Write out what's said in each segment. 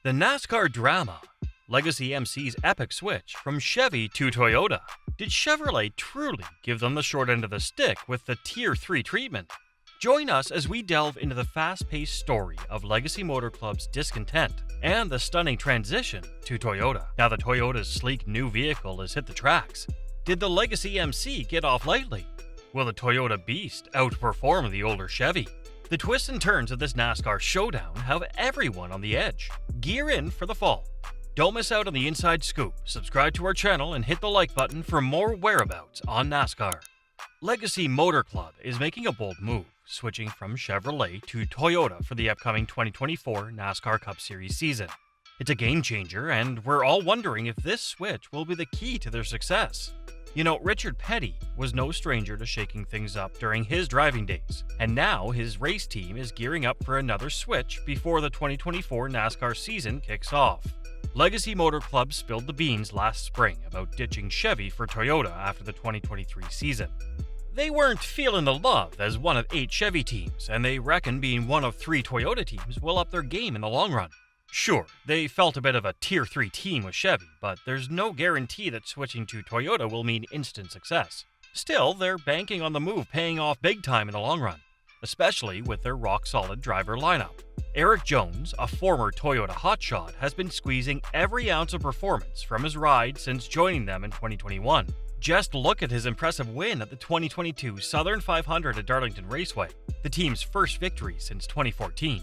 The NASCAR drama. Legacy MC's epic switch from Chevy to Toyota. Did Chevrolet truly give them the short end of the stick with the Tier 3 treatment? Join us as we delve into the fast-paced story of Legacy Motor Club's discontent and the stunning transition to Toyota. Now that Toyota's sleek new vehicle has hit the tracks, did the Legacy MC get off lightly? Will the Toyota Beast outperform the older Chevy? The twists and turns of this NASCAR showdown have everyone on the edge. Gear in for the fall. Don't miss out on the inside scoop. Subscribe to our channel and hit the like button for more whereabouts on NASCAR. Legacy Motor Club is making a bold move, switching from Chevrolet to Toyota for the upcoming 2024 NASCAR Cup Series season. It's a game changer, and we're all wondering if this switch will be the key to their success. You know, Richard Petty was no stranger to shaking things up during his driving days, and now his race team is gearing up for another switch before the 2024 NASCAR season kicks off. Legacy Motor Club spilled the beans last spring about ditching Chevy for Toyota after the 2023 season. They weren't feeling the love as one of 8 Chevy teams, and they reckon being one of 3 Toyota teams will up their game in the long run. Sure, they felt a bit of a Tier 3 team with Chevy, but there's no guarantee that switching to Toyota will mean instant success. Still, they're banking on the move paying off big time in the long run, especially with their rock-solid driver lineup. Eric Jones, a former Toyota hotshot, has been squeezing every ounce of performance from his ride since joining them in 2021. Just look at his impressive win at the 2022 Southern 500 at Darlington Raceway, the team's first victory since 2014.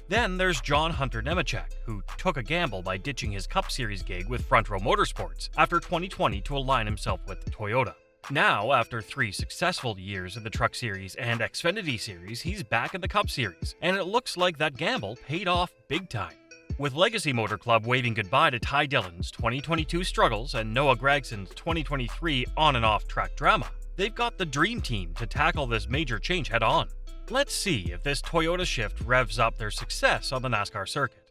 Then there's John Hunter Nemechek, who took a gamble by ditching his Cup Series gig with Front Row Motorsports after 2020 to align himself with Toyota. Now, after 3 successful years in the Truck Series and Xfinity Series, he's back in the Cup Series, and it looks like that gamble paid off big time. With Legacy Motor Club waving goodbye to Ty Dillon's 2022 struggles and Noah Gregson's 2023 on and off track drama, they've got the dream team to tackle this major change head on. Let's see if this Toyota shift revs up their success on the NASCAR circuit.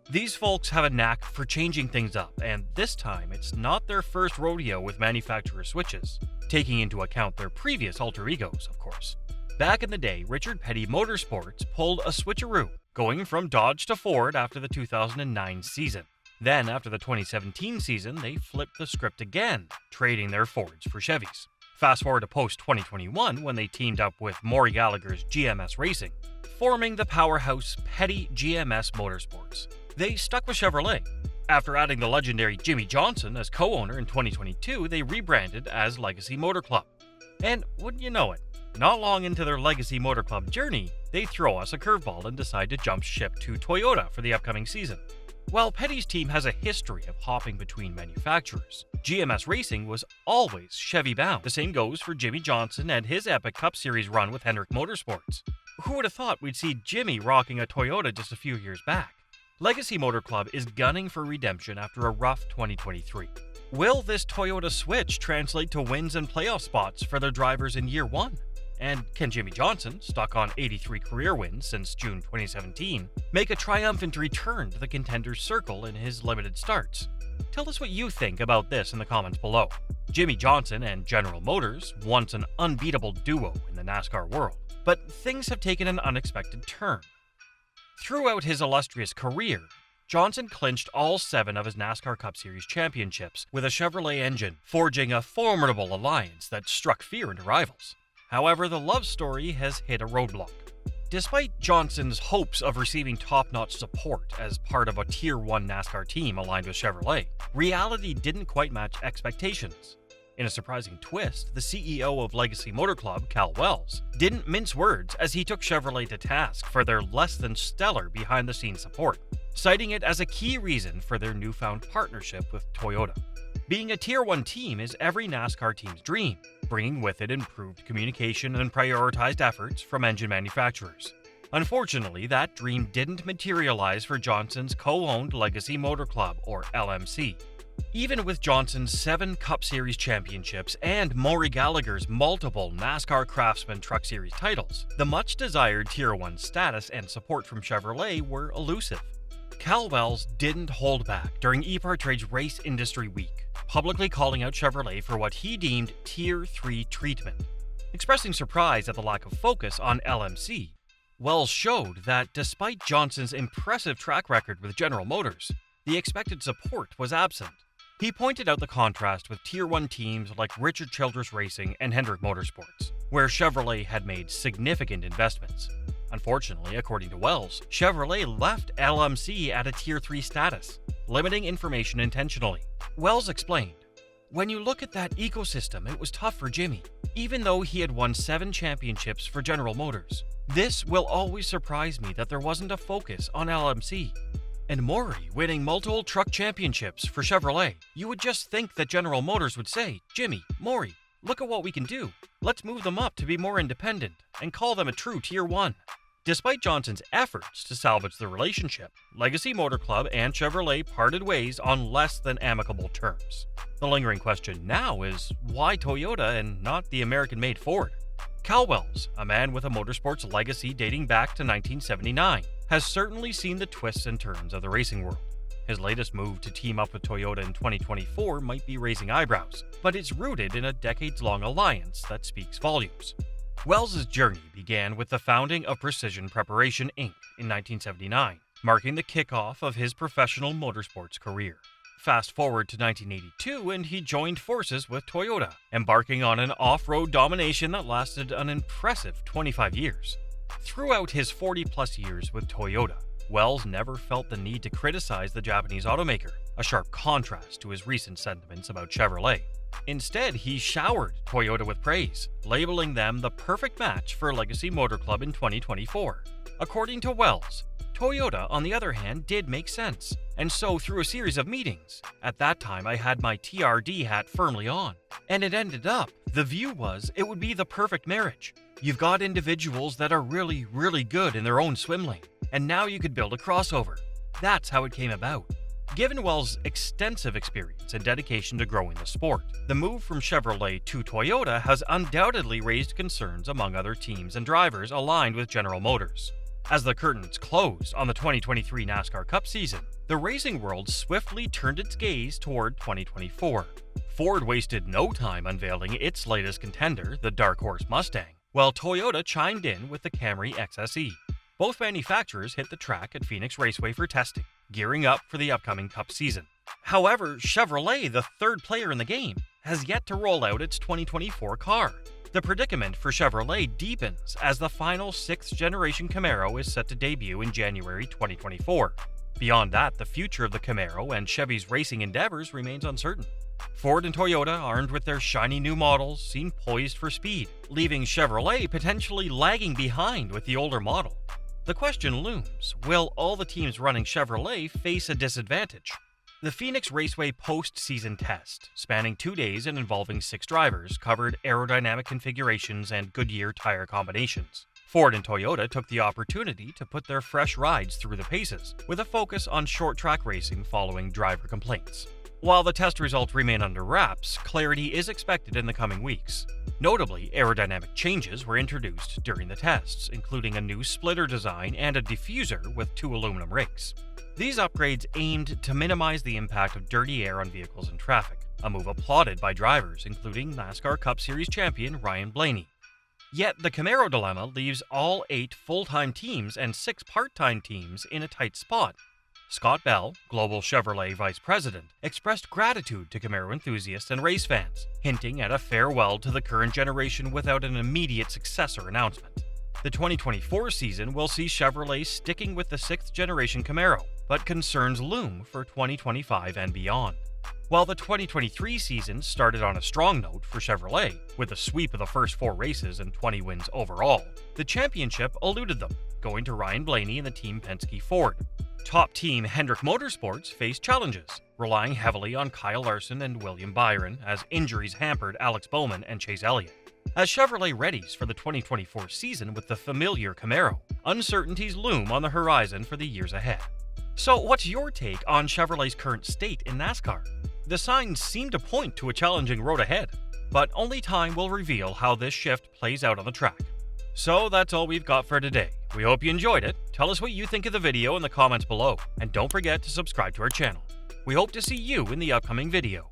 These folks have a knack for changing things up, and this time it's not their first rodeo with manufacturer switches, taking into account their previous alter egos, of course. Back in the day, Richard Petty Motorsports pulled a switcheroo, going from Dodge to Ford after the 2009 season. Then, after the 2017 season, they flipped the script again, trading their Fords for Chevys. Fast forward to post-2021 when they teamed up with Maury Gallagher's GMS Racing, forming the powerhouse Petty GMS Motorsports. They stuck with Chevrolet. After adding the legendary Jimmie Johnson as co-owner in 2022, they rebranded as Legacy Motor Club. And wouldn't you know it, not long into their Legacy Motor Club journey, they throw us a curveball and decide to jump ship to Toyota for the upcoming season. While Petty's team has a history of hopping between manufacturers, GMS Racing was always Chevy bound. The same goes for Jimmie Johnson and his epic Cup Series run with Hendrick Motorsports. Who would have thought we'd see Jimmie rocking a Toyota just a few years back? Legacy Motor Club is gunning for redemption after a rough 2023. Will this Toyota switch translate to wins and playoff spots for their drivers in year 1? And can Jimmie Johnson, stuck on 83 career wins since June 2017, make a triumphant return to the contenders' circle in his limited starts? Tell us what you think about this in the comments below. Jimmie Johnson and General Motors, once an unbeatable duo in the NASCAR world, but things have taken an unexpected turn. Throughout his illustrious career, Johnson clinched all 7 of his NASCAR Cup Series championships with a Chevrolet engine, forging a formidable alliance that struck fear into rivals. However, the love story has hit a roadblock. Despite Johnson's hopes of receiving top-notch support as part of a Tier 1 NASCAR team aligned with Chevrolet, reality didn't quite match expectations. In a surprising twist, the CEO of Legacy Motor Club, Cal Wells, didn't mince words as he took Chevrolet to task for their less-than-stellar behind-the-scenes support, citing it as a key reason for their newfound partnership with Toyota. Being a Tier 1 team is every NASCAR team's dream, bringing with it improved communication and prioritized efforts from engine manufacturers. Unfortunately, that dream didn't materialize for Johnson's co-owned Legacy Motor Club, or LMC. Even with Johnson's 7 Cup Series championships and Maury Gallagher's multiple NASCAR Craftsman Truck Series titles, the much-desired Tier 1 status and support from Chevrolet were elusive. Cal Wells didn't hold back during ePartrade's Race Industry Week, publicly calling out Chevrolet for what he deemed Tier 3 treatment. Expressing surprise at the lack of focus on LMC, Wells showed that despite Johnson's impressive track record with General Motors, the expected support was absent. He pointed out the contrast with Tier 1 teams like Richard Childress Racing and Hendrick Motorsports, where Chevrolet had made significant investments. Unfortunately, according to Wells, Chevrolet left LMC at a Tier 3 status, limiting information intentionally. Wells explained, "When you look at that ecosystem, it was tough for Jimmie, even though he had won 7 championships for General Motors. This will always surprise me that there wasn't a focus on LMC. And Maury winning multiple truck championships for Chevrolet, you would just think that General Motors would say, Jimmie, Maury, look at what we can do. Let's move them up to be more independent and call them a true Tier 1. Despite Johnson's efforts to salvage the relationship, Legacy Motor Club and Chevrolet parted ways on less than amicable terms. The lingering question now is, why Toyota and not the American-made Ford? Cal Wells, a man with a motorsports legacy dating back to 1979, has certainly seen the twists and turns of the racing world. His latest move to team up with Toyota in 2024 might be raising eyebrows, but it's rooted in a decades-long alliance that speaks volumes. Wells' journey began with the founding of Precision Preparation, Inc. in 1979, marking the kickoff of his professional motorsports career. Fast forward to 1982 and he joined forces with Toyota, embarking on an off-road domination that lasted an impressive 25 years. Throughout his 40-plus years with Toyota, Wells never felt the need to criticize the Japanese automaker, a sharp contrast to his recent sentiments about Chevrolet. Instead, he showered Toyota with praise, labeling them the perfect match for Legacy Motor Club in 2024. According to Wells, Toyota, on the other hand, did make sense, and so through a series of meetings. At that time, I had my TRD hat firmly on, and it ended up, the view was it would be the perfect marriage. You've got individuals that are really, really good in their own swim lane, and now you could build a crossover. That's how it came about. Given Wells' extensive experience and dedication to growing the sport, the move from Chevrolet to Toyota has undoubtedly raised concerns among other teams and drivers aligned with General Motors. As the curtains closed on the 2023 NASCAR Cup season, the racing world swiftly turned its gaze toward 2024. Ford wasted no time unveiling its latest contender, the Dark Horse Mustang, while Toyota chimed in with the Camry XSE. Both manufacturers hit the track at Phoenix Raceway for testing, gearing up for the upcoming Cup season. However, Chevrolet, the third player in the game, has yet to roll out its 2024 car. The predicament for Chevrolet deepens as the final 6th-generation Camaro is set to debut in January 2024. Beyond that, the future of the Camaro and Chevy's racing endeavors remains uncertain. Ford and Toyota, armed with their shiny new models, seem poised for speed, leaving Chevrolet potentially lagging behind with the older model. The question looms, will all the teams running Chevrolet face a disadvantage? The Phoenix Raceway post-season test, spanning 2 days and involving 6 drivers, covered aerodynamic configurations and Goodyear tire combinations. Ford and Toyota took the opportunity to put their fresh rides through the paces, with a focus on short-track racing following driver complaints. While the test results remain under wraps, clarity is expected in the coming weeks. Notably, aerodynamic changes were introduced during the tests, including a new splitter design and a diffuser with 2 aluminum rakes. These upgrades aimed to minimize the impact of dirty air on vehicles and traffic, a move applauded by drivers, including NASCAR Cup Series champion Ryan Blaney. Yet the Camaro dilemma leaves all 8 full-time teams and 6 part-time teams in a tight spot. Scott Bell, Global Chevrolet Vice President, expressed gratitude to Camaro enthusiasts and race fans, hinting at a farewell to the current generation without an immediate successor announcement. The 2024 season will see Chevrolet sticking with the 6th-generation Camaro, but concerns loom for 2025 and beyond. While the 2023 season started on a strong note for Chevrolet, with a sweep of the first 4 races and 20 wins overall, the championship eluded them, going to Ryan Blaney and the Team Penske Ford. Top team Hendrick Motorsports faced challenges, relying heavily on Kyle Larson and William Byron as injuries hampered Alex Bowman and Chase Elliott. As Chevrolet readies for the 2024 season with the familiar Camaro, uncertainties loom on the horizon for the years ahead. So what's your take on Chevrolet's current state in NASCAR? The signs seem to point to a challenging road ahead, but only time will reveal how this shift plays out on the track. So that's all we've got for today. We hope you enjoyed it. Tell us what you think of the video in the comments below, and don't forget to subscribe to our channel. We hope to see you in the upcoming video.